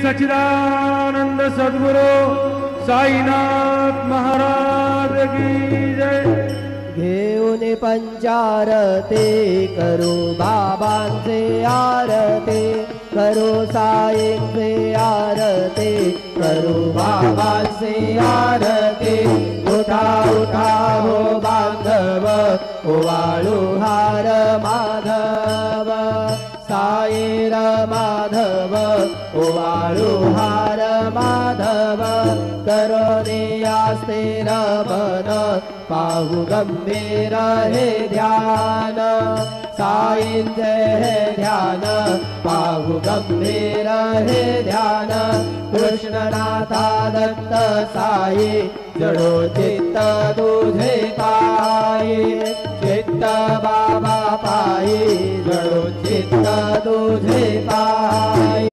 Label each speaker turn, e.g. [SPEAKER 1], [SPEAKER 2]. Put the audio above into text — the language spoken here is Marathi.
[SPEAKER 1] सच्चिदानंद सद्गुरु साईनाथ महाराज की जय।
[SPEAKER 2] घेऊन पंचारते करू बाबांचे आरते, करू साईंचे आरते, करू बाबांचे आरते। उठा उठा हो बांधव ओवाळू हार माधव, साईर माधव ओवाळू हार माधव। करोने आस्तेर मन पाहू गंभीर हे ध्यान, साईंचे हे ध्यान पाहू गंभीर हे ध्यान। कृष्णनाथा दत्त साई जडो चित्त तुझे पायी, चित्त बाबा पायी जडो चित्त तुझे पायी।